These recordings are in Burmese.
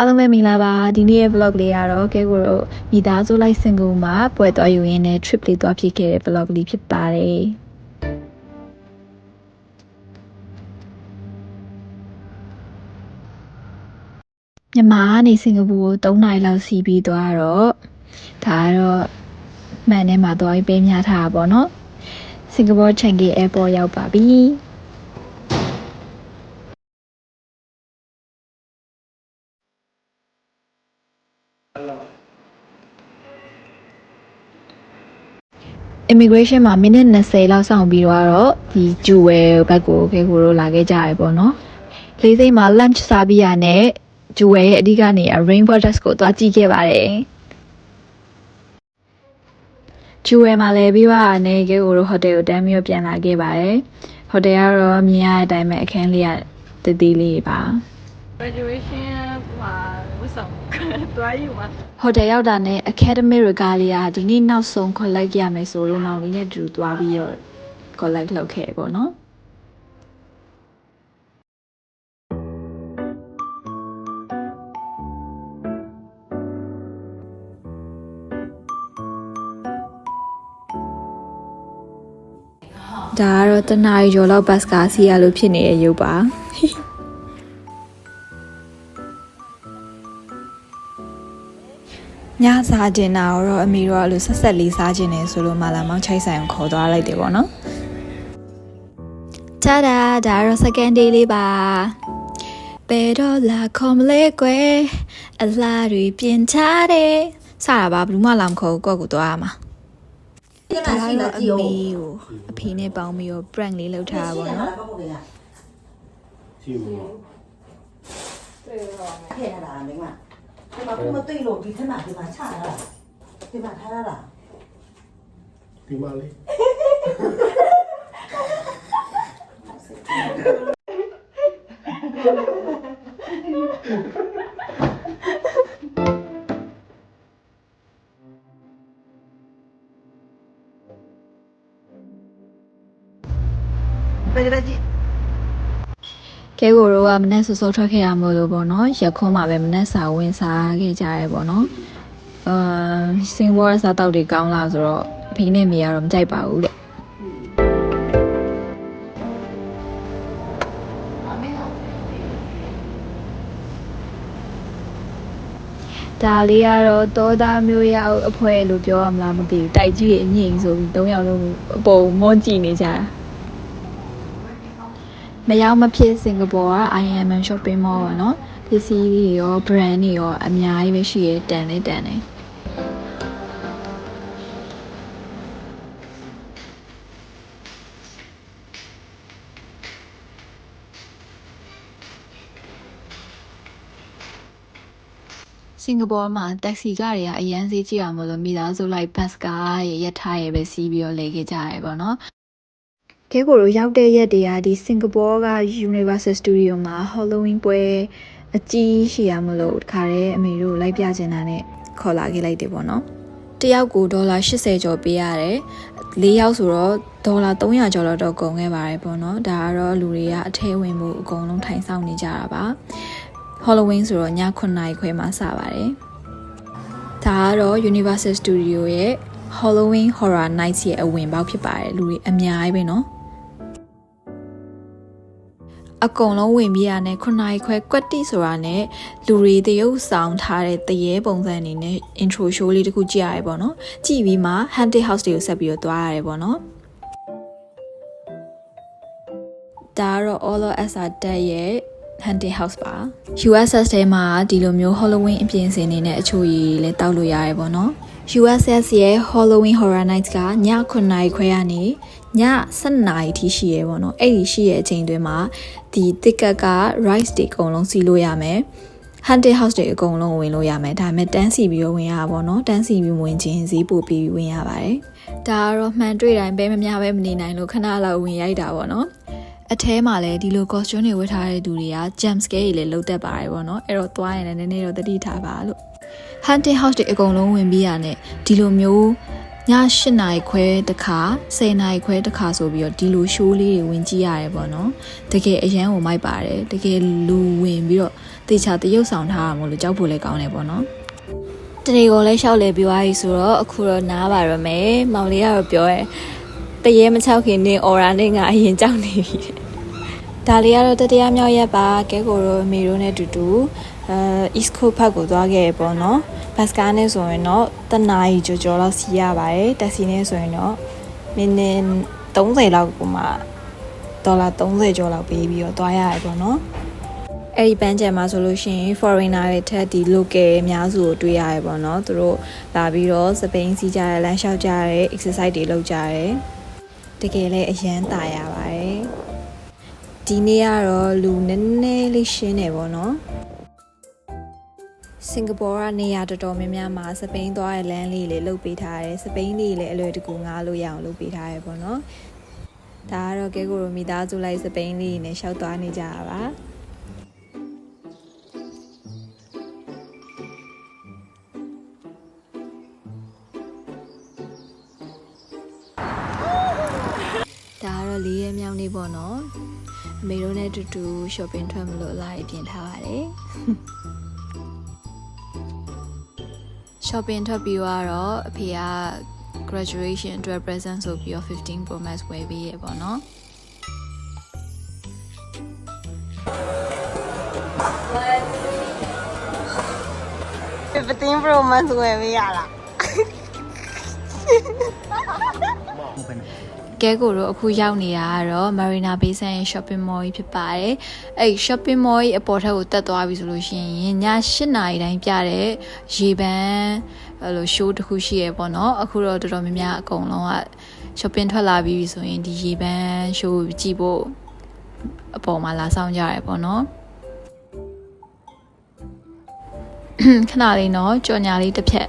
အားလုံးပဲမင်္ဂလာပါဒီနေ့ရဲ့ vlog လေးကတော့ကဲကိုတို့မိသားစုလိုက်စင်ကူမှာပွဲသွားယူရင်းနဲ့ trip လေးသွားဖြစ်ခဲ့တဲ့ vlog လေးဖြစ်ပါတယ်မြန်မာကနေစင်ကာပူကို3နာရီလောက်စီးပြီးသွားတော့ဒါကတော့မှန်ထဲမှာသွားပြီးပေးများထားတာပေါ့နော်စင်ကာပူ Changi Airport ရောက်ပါပြီimmigration မှာမိနစ်20လောက်စောင့်ပြီးတော့ဒီဂျူဝဲဘက်ကိုခဲကိုတို့လာခဲ့ကြရပေါ့နော်လေးစိတ်မှာ lunch စားပြီးရနဲ့ဂျူဝဲရဲ့အဓိကနေ rainbow dash ကိုသွားကြည့်ခဲ့ပါတယ်ဂျူဝဲမှာလည်းပြီးသွားတာနဲ့ခဲကိုတို့ဟိုတယ်ကိုတန်းပြီးပြန်လာခဲ့ပါတယ်ဟိုတယ်ကတော့မြင်ရတဲ့အတိုင်းပဲအခန်းလေးကတည်တည်လေးပါ graduation မှာဝတ်ဆောင်တွားယူမှာဟိုတယ်ရောက်တာနဲ့ academic regalia ဒီနေ့နောက်ဆုံး collect ရမယ်ဆိုလို့နောက်လေးနဲ့တူသွားပြီးတော့ collect လုပ်ခဲ့ပေါ့နော်ဒါကတော့တနာရီကျော်လောက်ဘတ်စကားစီးရလို့ဖြစ်နေတဲ့ရုပ်ပါညစားကျင်တာတော့အမေတို့ကအဲ့လိုဆက်လေးစားကျင်နေဆိုလို့မလာမောင်းချိုက်ဆိုင်ကိုခေါ်သွားလိုက်တယ်ပေါ့နော်တာဒါဒါတော့ second day လေးပါဘယ်တော့လာခေါ်မလဲကွယ်အလားတွေပြင်ချတယ်စတာပါဘလူးမလာမခေါ်ကိုယ့်ကိုသွားရမှာဒါကတော့အမေကိုအဖေနဲ့ပေါင်းပြီးတော့ prank လေးလုပ်ထားတာပေါ့နော်ရှိဘူးထည့်ရတာမင်းကဒီမှာဘုမတွေ့လို့ဒီထက်မှဒီမှာချရတာဒီမှာထားရတာဒီမှာလေးဘယ်လိုကြည့်ကဲကိုတို့ကမနေ့စောစောထွက်ခဲ့ရမို့လို့ပေါ့နော်ရက်ခွန်းမှာပဲမနေ့စာဝင်စားခဲ့ကြရဲပေါ့နော်စင်ကာပူစားတောက်တွေကောင်းလားဆိုတော့အဖေနဲ့မေကတော့မကြိုက်ပါဘူးတဲ့ဒါလေးကတော့တောသားမျိုးရောက်အဖွဲလို့ပြောရမလားမသိဘူးတိုက်ကြီးအငိမ့်ဆိုပြီး3ယောက်လုံးအပုံမောကြည့်နေကြတာမရောက်မဖြစ်စင်ကာပူက IMM shopping mall ပါเนาะပစ္စည်းတွေရော brand တွေရောအများကြီးပဲရှိရတန်နေစင်ကာပူမှာတက်ဆီကားတွေကအရန်ဈေးကြီးအောင်မလို့မိသားစုလိုက်ဘတ်ကားရရထားရပဲစီးပြီးတော့လဲခဲ့ကြရပေါ့เนาะကဲကိုတို့ရောက်တဲ့ရက်တွေကဒီစင်ကာပူက Universal Studio မှာ Halloween ပွဲအကြီးရှိရမလို့တခါတည်းအမေတို့လိုက်ပြချင်တာနဲ့ခေါ်လာခဲ့လိုက်တယ်ပေါ့နော်တယောက်ကို$80ကျော်ပေးရတယ်4ယောက်ဆိုတော့$300ကျော်တော့ကုန်ခဲ့ပါတယ်ပေါ့နော်ဒါကတော့လူတွေကအထဲဝင်မှုအကုန်လုံးထိုင်ဆောင်နေကြတာပါ Halloween ဆိုတော့ည9နာရီခွဲမှာစပါတယ်ဒါကတော့ Universal Studio ရဲ့ Halloween Horror Nights ရဲ့အဝင်ပေါက်ဖြစ်ပါတယ်လူတွေအများကြီးပဲနော်အကုန်လုံးဝင်ပြီးရတဲ့9နာရီခွဲကွက်တိဆိုတာနဲ့လူတွေတရုပ်ဆောင်ထားတဲ့တရေပုံစံအနေနဲ့ intro show လေးတစ်ခုကြည့်ရတယ်ပေါ့နော်ကြည့်ပြီးမှ haunted house တွေကိုဆက်ပြီးတော့သွားရတယ်ပေါ့နော်ဒါကတော့ All of Us Are Dead ရဲ့ haunted house ပါ USS ထဲမှာဒီလိုမျိုး Halloween အပြင်ဆင်နေတဲ့အချို့ကြီးလည်းတောက်လို့ရတယ်ပေါ့နော် USS ရဲ့ Halloween Horror Nights ကည9နာရီခွဲကနေည7နာရီထိရှိရဲပေါ့နော်အဲ့ဒီရှိရဲ့အချိန်တွင်းမှာဒီ ticket က rice တွေအကုန်လုံးစီးလို့ရမယ် haunted house တွေအကုန်လုံးဝင်လို့ရမယ်ဒါပေမဲ့တန်းစီပြီးတော့ဝင်ရပါပေါ့နော်တန်းစီပြီးဝင်ခြင်းဈေးပို့ပြီးဝင်ရပါတယ်ဒါကတော့မှန်တွေ့တိုင်းပဲမများပဲမနေနိုင်လို့ခဏလောက်ဝင်ရိုက်တာပေါ့နော်အထဲမှာလည်းဒီလို costume တွေဝတ်ထားတဲ့သူတွေက jump scare တွေလည်းလုပ်တတ်ပါတယ်ပေါ့နော်အဲ့တော့သွားရင်လည်းနည်းနည်းတော့သတိထားပါလို့ haunted house တွေအကုန်လုံးဝင်ပြီးရတယ်ဒီလိုမျိုးည8နာရီခွဲတစ်ခါ10နာရီခွဲတစ်ခါဆိုပြီးတော့ဒီလို show လေးတွေဝင်ကြည့်ရတယ်ပေါ့နော်တကယ်အရန်ကိုမိုက်ပါတယ်တကယ်လူဝင်ပြီးတော့ တေချာတရုပ်ဆောင်ထားတာမို့လို့ကြောက်ဖို့လည်းကောင်းတယ်ပေါ့နော်တနေ့ကိုလည်းရှောက်လေပြောရည်ဆိုတော့အခုတော့နားပါရမယ်မောင်လေးကတော့ပြောရဲတရေမချောက်ခင်နေအော်ရာနဲ့ငါအရင်ကြောက်နေပြီဒါလေးကတော့တတရားမြောက်ရက်ပါကဲကိုတို့မေတို့နဲ့တူတူEast Coast ဘက်ကိုသွားခဲ့ပေါ့နော်ဘတ်စကားနဲ့ဆိုရင်တော့တနာရီကျော်လောက်စီးရပါတယ်တက်စီနဲ့ဆိုရင်တော့မိနစ်30လောက်ကိုမှဒေါ်လာ30ကျော်လောက်ပေးပြီးတော့သွားရတယ်ပေါ့နော်အဲ့ဒီပန်းချံမှာဆိုလို့ရှိရင် foreigner တွေထက်ဒီ local အများစုကိုတွေ့ရတယ်ပေါ့နော်သူတို့လာပြီးတော့စပိန်စီးကြတယ်လမ်းလျှောက်ကြတယ် exercise တွေလုပ်ကြတယ်တကယ်လည်းအရန်တာရပါတယ်ဒီနေ့ကတော့လူနည်းနည်းလေးရှင်းနေပေါ့နော်စင်ကာပူကနေရာတော်တော်များများမှာစပိန်သွားတဲ့လမ်းလေးလေးလုပ်ပေးထားတယ်စပိန်လေးလည်းအလွယ်တကူငားလို့ရအောင်လုပ်ပေးထားရပေါ့နော်ဒါကတော့ကဲကိုရိုမိသားစုလိုက်စပိန်လေးနဲ့ရှောက်သွားနေကြတာပါဒါကတော့၄ရက်မြောက်နေ့ပေါ့နော်အမေတို့နဲ့တူတူ shopping ထွက်မလို့လာပြင်ထားပါတယ် shopping ထွက်ပြီးတော့အဖေက graduation အတွက် present ဆိုပြီးတော့15 Pro Max ဝယ်ပေးရပေါ့နော်15 Pro Max ဝယ်ပေးရလားကဲကိုတို့အခုရောက်နေတာကတော့ Marina Bay Sands ရဲ့ shopping mall ကြီးဖြစ်ပါတယ်။အဲ့ shopping mall ကြီးအပေါ်ထက်ကိုတက်သွားပြီဆိုလို့ရှိရင်ည8 နာရီတိုင်းပြတဲ့ရေပန်းအဲ့လို show တစ်ခုရှိရပေါ့နော်။အခုတော့တော်တော်များများအကုန်လုံးက shopping ထွက်လာပြီးဆိုရင်ဒီရေပန်း show ကြည့်ဖို့အပေါ်မှာလာဆောင်ကြရပေါ့နော်။ခဏလေးနော်ကြော်ညာလေးတစ်ဖြက်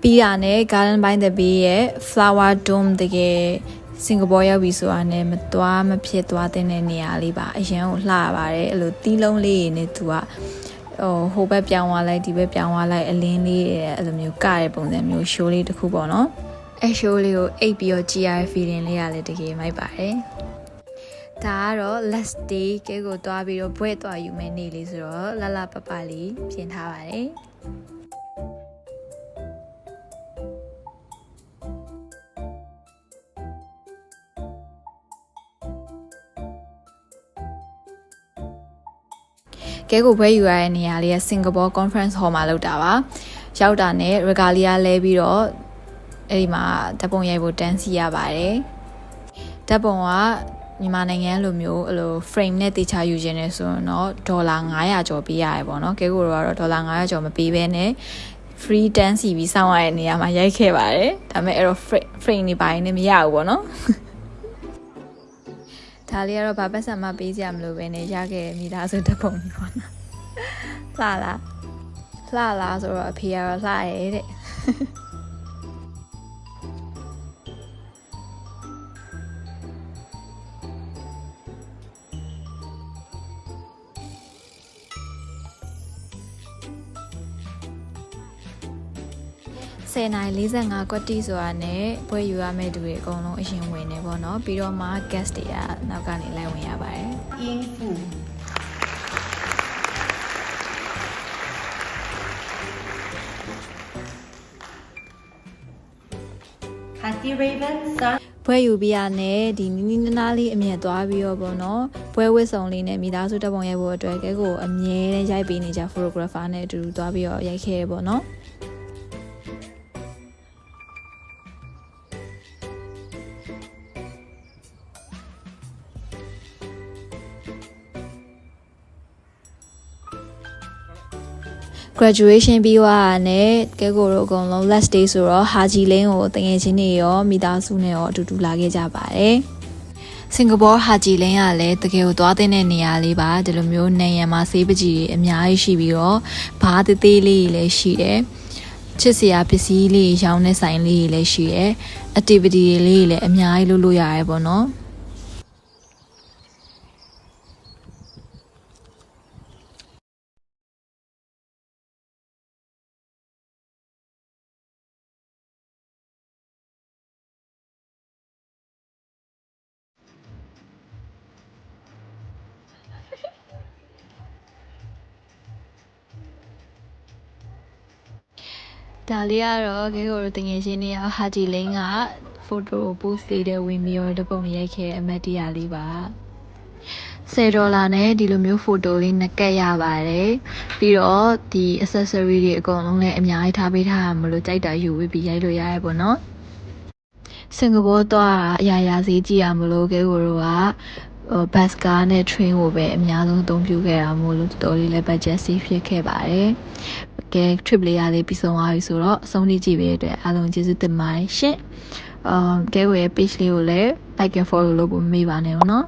ပြီးတာနဲ့ Garden by the Bay ရဲ့ Flower Dome တကယ်စင်ကာပူရောက်ပြီဆိုတာနဲ့မဖြစ်သွားတဲ့နေရာလေးပါအရန်ကိုလှရပါတယ်အဲ့လိုတီးလုံးလေးနဲ့သူကဟိုဘက်ပြောင်းသွားလိုက်ဒီဘက်ပြောင်းသွားလိုက်အလင်းလေးအဲ့လိုမျိုးကတဲ့ပုံစံမျိုး show လေးတစ်ခုပေါ့နော်အဲ့ show လေးကိုအိပ်ပြီးတော့ကြည့်ရတဲ့ feeling လေးကလည်းတကယ်မိုက်ပါတယ်ဒါကတော့ last day ကဲကိုသွားပြီးတော့ဘွဲ့သွားယူမယ်နေ့လေးဆိုတော့လပပလေးပြင်ထားပါတယ်ကဲကိုဘွဲယူရတဲ့နေရာလေးကစင်ကာပူ conference hall မှာလုပ်တာပါရောက်တာနဲ့ regalia လဲပြီးတော့အဲ့ဒီမှာဓာတ်ပုံရိုက်ဖို့တန်းစီရပါတယ်ဓာတ်ပုံကမြန်မာနိုင်ငံလိုမျိုးအဲ့လို frame နဲ့တေချာယူခြင်းနဲ့ဆိုရင်တော့ဒေါ်လာ900ကျော်ပေးရတယ်ပေါ့နော်ကဲကိုကတော့ဒေါ်လာ900ကျော်မပေးဘဲနဲ့ free တန်းစီပြီးစောင့်ရတဲ့နေရာမှာရိုက်ခဲ့ပါတယ်ဒါပေမဲ့အဲ့တော့ frame နေပါရင်လည်းမရဘူးပေါ့နော်ဒါလေးကတော့ဘာပတ်စံမှပေးကြမလို့ပဲနဲ့ရခဲ့မိသားစုတစ်ပုံကြီးပေါ့နော်လှလားဆိုတော့အဖေကတော့လှရဲတဲ့10:45 ကွက်တီဆိုတာနဲ့ပွဲယူရမယ့်သူတွေအကုန်လုံးအရင်ဝင်နေပေါ့နော်ပြီးတော့မှ guest တွေကနောက်ကနေလိုက်ဝင်ရပါတယ်音符Happy Raven Sun ပွဲယူပြီးရနဲ့ဒီနီနီနာနာလေးအမြဲသွားပြီးတော့ပေါ့နော်ပွဲဝစ်စုံလေးနဲ့မိသားစုတပ်ပုံရိုက်ဖို့အတွက်ကဲကိုအမြဲတမ်းရိုက်ပေးနေကြ photographer နဲ့အတူတူသွားပြီးတော့ရိုက်ခဲ့ရပေါ့နော်graduation ပြီးသွားတာနဲ့ကဲကိုတို့အကုန်လုံး last day ဆိုတော့ဟာဂျီလင်းကိုတငယ်ချင်းတွေရောမိသားစုနဲ့ရောအတူတူလာခဲ့ကြပါတယ် စင်ကာပူဟာဂျီလင်းကလည်းတကယ်ကိုသွားတဲ့နေရာလေးပါဒီလိုမျိုးနေရမှာဆေးပကြီးအများကြီးရှိပြီးတော့ဘားသေးသေးလေးလည်းရှိတယ်ချစ်စရာပစ္စည်းလေးရောင်းတဲ့ဆိုင်လေးလည်းရှိတယ် activity လေးလည်းအများကြီးလုပ်လို့ရတယ်ပေါ့နော်ဒါလေးကတော့ခဲကိုတငယ်ချင်းတွေကဟာဂျီလင်းက photo post လေးတဲ့ဝင်ပြီးတော့တပုံရိုက်ခဲ့အမတ်တရလေးပါ$10နဲ့ဒီလိုမျိုး photo လေးနှစ်ကတ်ရပါတယ်ပြီးတော့ဒီ accessory တွေအကုန်လုံးလည်းအများကြီးထားပေးထားရမလို့ကြိုက်တာယူပြီးရိုက်လို့ရတယ်ပေါ့နော်စင်ကာပူတော့အရာရာဈေးကြည့်ရမလို့ခဲကိုတို့ကဘတ်ကားနဲ့ train ကိုပဲအများဆုံးအသုံးပြုခဲ့တာမို့လို့တော်တော်လေးလည်း budget save ဖြစ်ခဲ့ပါတယ်ကဲ trip လေးရလေးပြီးဆုံးသွားပြီဆိုတော့အဆုံးထိကြည့်ပေးတဲ့အတွက်အားလုံးကျေးဇူးတင်ပါတယ်ရှင်ကဲကိုရဲ့ page လေးကိုလည်း like and follow လုပ်ဖို့မမေ့ပါနဲ့နော်